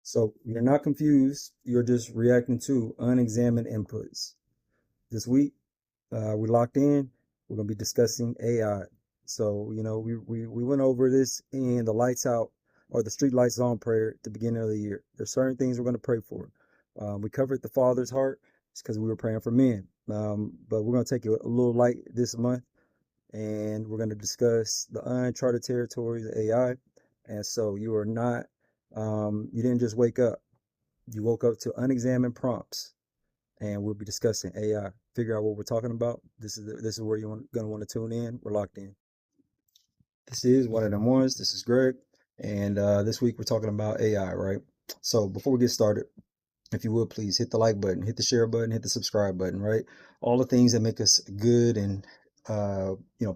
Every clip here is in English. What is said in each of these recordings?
So you're not confused. You're just reacting to unexamined inputs. This week, we locked in. We're going to be discussing AI. So, we went over this in the lights out or the street lights on prayer at the beginning of the year. There's certain things we're going to pray for. We covered the Father's heart. It's because we were praying for men. But we're going to take it a little light this month, and we're going to discuss the uncharted territories of AI. And so you are not, you didn't just wake up. You woke up to unexamined prompts, and we'll be discussing AI. Figure out what we're talking about. This is where you're gonna want to tune in. We're locked in. This is one of them ones. This is Greg, and this week we're talking about AI, right? So before we get started, if you would please hit the like button, hit the share button, hit the subscribe button, right? All the things that make us good and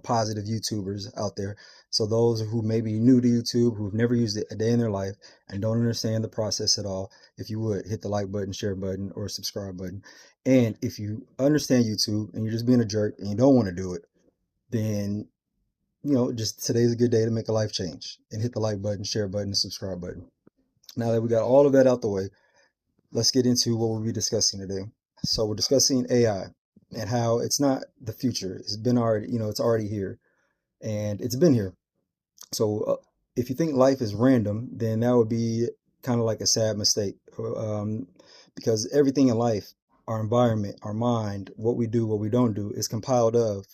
positive YouTubers out there. So those who may be new to YouTube, who've never used it a day in their life and don't understand the process at all, if you would hit the like button, share button, or subscribe button. And if you understand YouTube and you're just being a jerk and you don't want to do it, then just today's a good day to make a life change and hit the like button, share button, and subscribe button. Now that we got all of that out the way, let's get into what we'll be discussing today. So we're discussing AI and how it's not the future. It's been already, it's already here, and it's been here. So if you think life is random, then that would be kind of like a sad mistake, because everything in life, our environment, our mind, what we do, what we don't do, is compiled of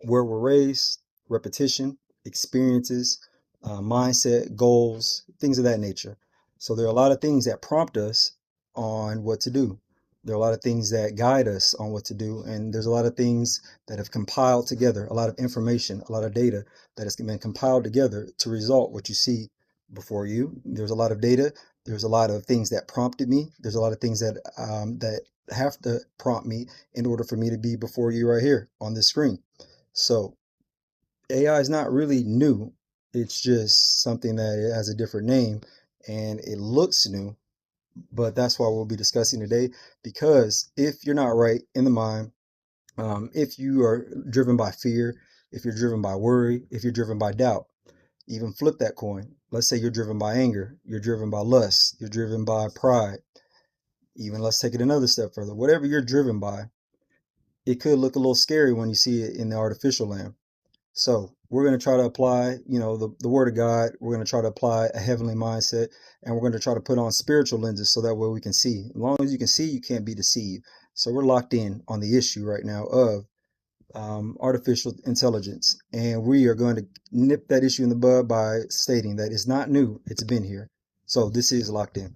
where we're raised, repetition, experiences, mindset, goals, things of that nature. So there are a lot of things that prompt us on what to do. There are a lot of things that guide us on what to do. And there's a lot of things that have compiled together, a lot of information, a lot of data that has been compiled together to result what you see before you. There's a lot of data. There's a lot of things that prompted me. There's a lot of things that have to prompt me in order for me to be before you right here on this screen. So AI is not really new. It's just something that it has a different name and it looks new. But that's why we'll be discussing today, because if you're not right in the mind, if you are driven by fear, if you're driven by worry, if you're driven by doubt, even flip that coin. Let's say you're driven by anger, you're driven by lust, you're driven by pride. Even let's take it another step further. Whatever you're driven by, it could look a little scary when you see it in the artificial land. So we're going to try to apply, the word of God. We're going to try to apply a heavenly mindset, and we're going to try to put on spiritual lenses so that way we can see. As long as you can see, you can't be deceived. So we're locked in on the issue right now of artificial intelligence, and we are going to nip that issue in the bud by stating that it's not new. It's been here. So this is locked in.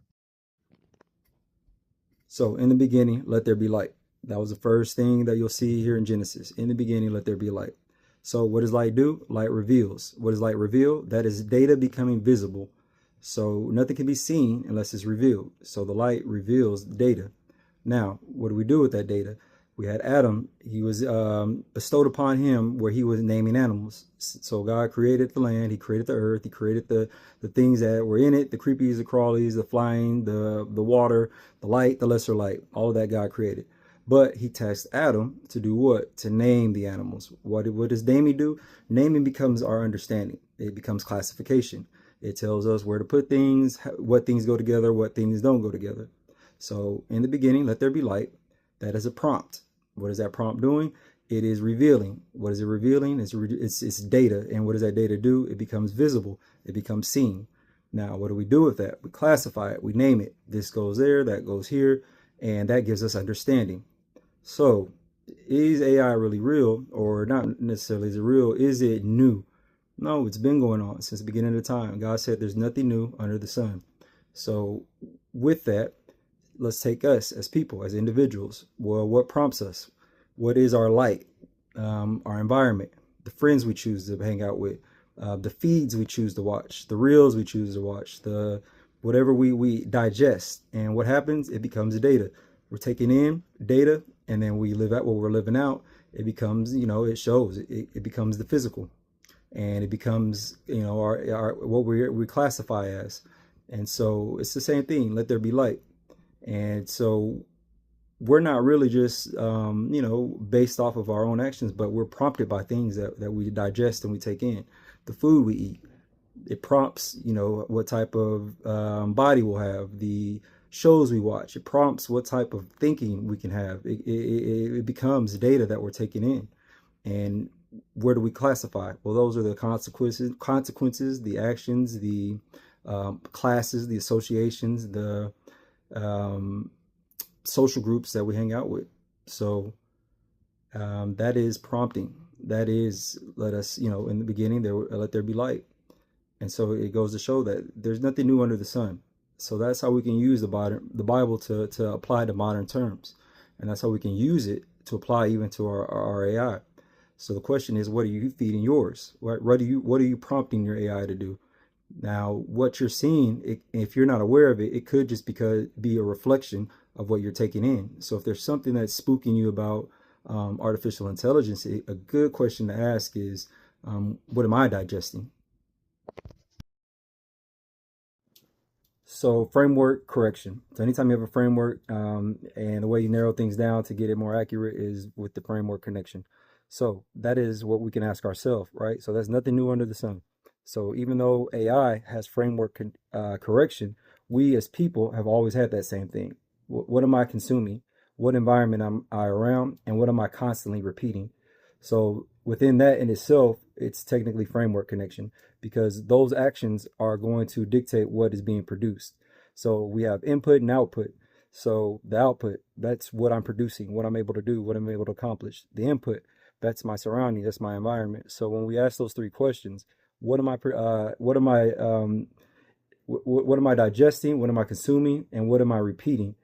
So in the beginning, let there be light. That was the first thing that you'll see here in Genesis. In the beginning, let there be light. So what does light do? Light reveals. What does light reveal? That is data becoming visible. So nothing can be seen unless it's revealed. So the light reveals data. Now, what do we do with that data? We had Adam. He was bestowed upon him where he was naming animals. So God created the land. He created the earth. He created the things that were in it, the creepies, the crawlies, the flying, the water, the light, the lesser light. All of that God created. But he tasked Adam to do what? To name the animals. What does naming do? Naming becomes our understanding. It becomes classification. It tells us where to put things, what things go together, what things don't go together. So in the beginning, let there be light. That is a prompt. What is that prompt doing? It is revealing. What is it revealing? It's data. And what does that data do? It becomes visible. It becomes seen. Now, what do we do with that? We classify it. We name it. This goes there, that goes here, and that gives us understanding. So is AI really real, or not necessarily is it real? Is it new? No, it's been going on since the beginning of time. God said there's nothing new under the sun. So with that, let's take us as people, as individuals. Well, what prompts us? What is our light? Our environment, the friends we choose to hang out with, the feeds we choose to watch, the reels we choose to watch, the whatever we digest. And what happens? It becomes data. We're taking in data, and then we live out what we're living out. It becomes, it shows. It becomes the physical, and it becomes, our what we classify as. And so it's the same thing. Let there be light. And so we're not really just, based off of our own actions, but we're prompted by things that we digest and we take in. The food we eat, It prompts, what type of body we'll have, the shows we watch. It prompts what type of thinking we can have. It becomes data that we're taking in. And where do we classify? Well, those are the consequences, the actions, the classes, the associations, the um, social groups that we hang out with. So that is prompting. That is, let us, in the beginning, let there be light. And so it goes to show that there's nothing new under the sun. So that's how we can use the Bible to apply to modern terms. And that's how we can use it to apply even to our AI. So the question is, what are you feeding yours? What are you prompting your AI to do? Now, what you're seeing, if you're not aware of it, it could just be a reflection of what you're taking in. So if there's something that's spooking you about artificial intelligence, a good question to ask is, what am I digesting? So framework correction. So anytime you have a framework, and the way you narrow things down to get it more accurate is with the framework connection. So that is what we can ask ourselves, right? So that's nothing new under the sun. So even though AI has correction, we as people have always had that same thing. What am I consuming? What environment am I around? And what am I constantly repeating? So within that in itself, it's technically framework connection because those actions are going to dictate what is being produced. So we have input and output. So the output, that's what I'm producing, what I'm able to do, what I'm able to accomplish. The input, that's my surrounding, that's my environment. So when we ask those three questions, what am I digesting, what am I consuming, and what am I repeating?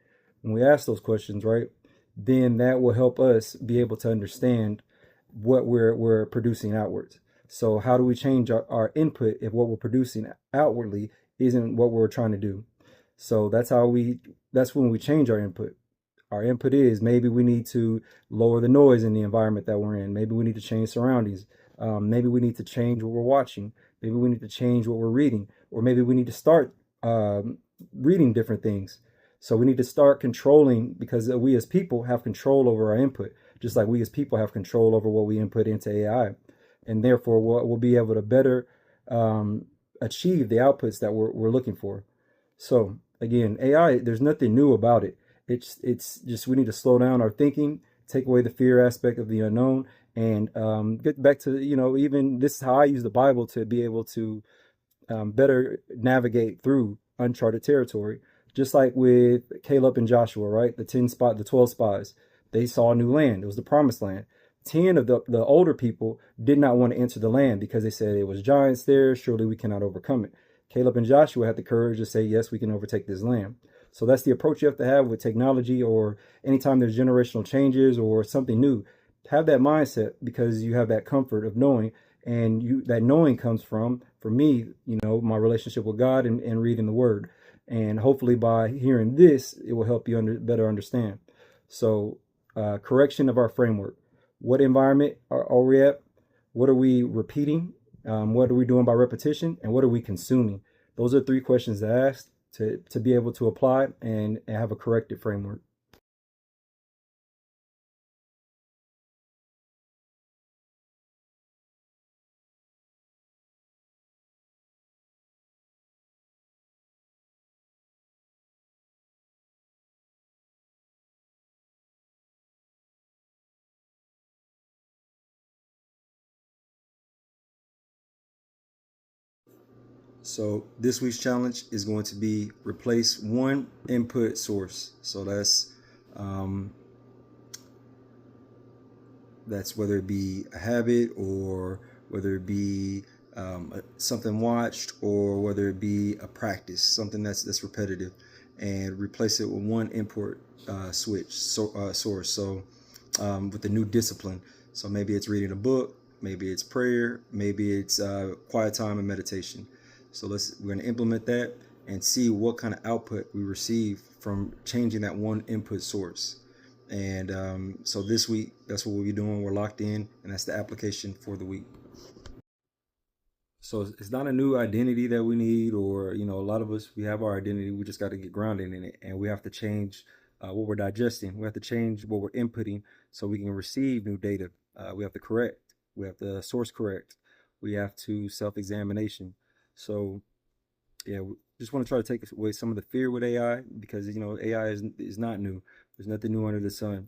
When we ask those questions, right, then that will help us be able to understand what we're producing outwards. So how do we change our input if what we're producing outwardly isn't what we're trying to do? So that's when we change our input. Our input is maybe we need to lower the noise in the environment that we're in. Maybe we need to change surroundings. Maybe we need to change what we're watching. Maybe we need to change what we're reading, or maybe we need to start reading different things. So we need to start controlling because we as people have control over our input, just like we as people have control over what we input into AI, and therefore we'll be able to better achieve the outputs that we're looking for. So again, AI, there's nothing new about it. It's just we need to slow down our thinking, take away the fear aspect of the unknown, and get back to even this is how I use the Bible to be able to better navigate through uncharted territory. Just like with Caleb and Joshua, right? The 12 spies, they saw a new land. It was the promised land. 10 of the older people did not want to enter the land because they said it was giants there. Surely we cannot overcome it. Caleb and Joshua had the courage to say, yes, we can overtake this land. So that's the approach you have to have with technology, or anytime there's generational changes or something new. Have that mindset because you have that comfort of knowing, and that knowing comes from, for me, my relationship with God and reading the Word, and hopefully by hearing this, it will help you better understand. So, correction of our framework. What environment are we at? What are we repeating? What are we doing by repetition? And what are we consuming? Those are three questions to ask to be able to apply and have a corrected framework. So this week's challenge is going to be replace one input source. So um, that's whether it be a habit, or whether it be something watched, or whether it be a practice, something that's repetitive, and replace it with one input source. So with a new discipline. So maybe it's reading a book, maybe it's prayer, maybe it's quiet time and meditation. So we're going to implement that and see what kind of output we receive from changing that one input source. And so this week, that's what we'll be doing. We're locked in, and that's the application for the week. So it's not a new identity that we need, or a lot of us, we have our identity. We just got to get grounded in it, and we have to change what we're digesting. We have to change what we're inputting so we can receive new data. We have to correct. We have to source correct. We have to self-examination. So yeah, we just want to try to take away some of the fear with AI because AI is not new. There's nothing new under the sun.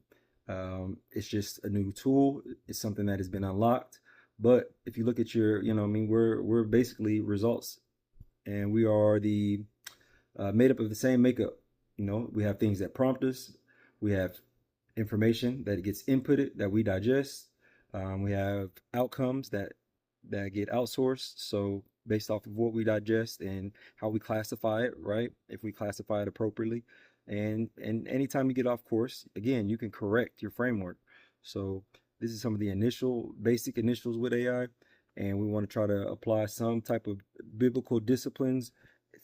It's just a new tool. It's something that has been unlocked. But if you look at we're basically results, and we are the made up of the same makeup. We have things that prompt us. We have information that gets inputted that we digest. We have outcomes that get outsourced. So based off of what we digest and how we classify it, right? If we classify it appropriately, and anytime you get off course, again, you can correct your framework. So this is some of the initial basic initials with AI, and we want to try to apply some type of biblical disciplines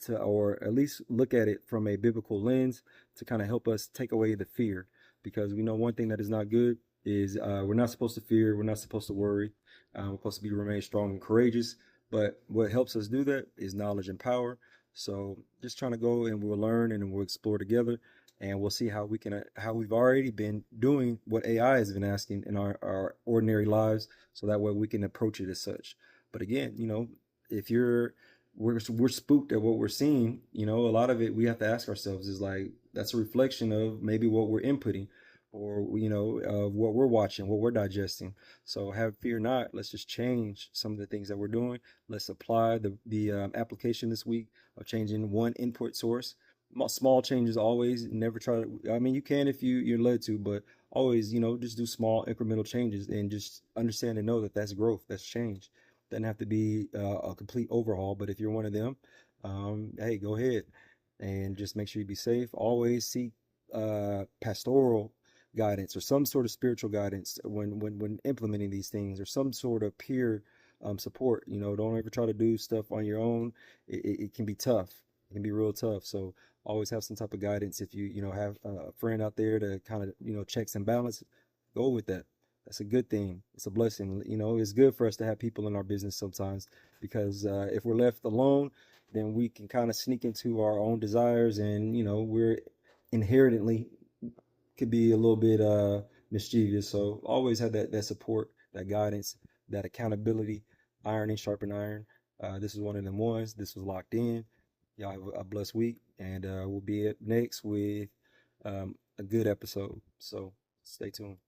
to, or at least look at it from a biblical lens to kind of help us take away the fear, because we know one thing that is not good is we're not supposed to fear, we're not supposed to worry, we're supposed to be remain strong and courageous. But what helps us do that is knowledge and power. So just trying to go, and we'll learn and we'll explore together, and we'll see how we can how we've already been doing what AI has been asking in our ordinary lives, so that way we can approach it as such. But again, if you're we're spooked at what we're seeing, a lot of it we have to ask ourselves is like, that's a reflection of maybe what we're inputting, or of what we're watching, what we're digesting. So have fear not. Let's just change some of the things that we're doing. Let's apply the application this week of changing one input source. Small changes always. Never try to. I mean, you can if you're led to, but always just do small incremental changes, and just understand and know that that's growth, that's change. Doesn't have to be a complete overhaul, but if you're one of them, hey, go ahead and just make sure you be safe. Always seek pastoral guidance or some sort of spiritual guidance when implementing these things, or some sort of peer support. Don't ever try to do stuff on your own. It can be tough. It can be real tough. So always have some type of guidance. If you have a friend out there to kind of checks and balance, go with that. That's a good thing. It's a blessing. It's good for us to have people in our business sometimes, because if we're left alone, then we can kind of sneak into our own desires, and we're inherently could be a little bit mischievous. So always have that support, that guidance, that accountability. Iron and sharpen iron. This is one of them ones. This was Locked In. Y'all have a blessed week, and we'll be up next with a good episode. So stay tuned.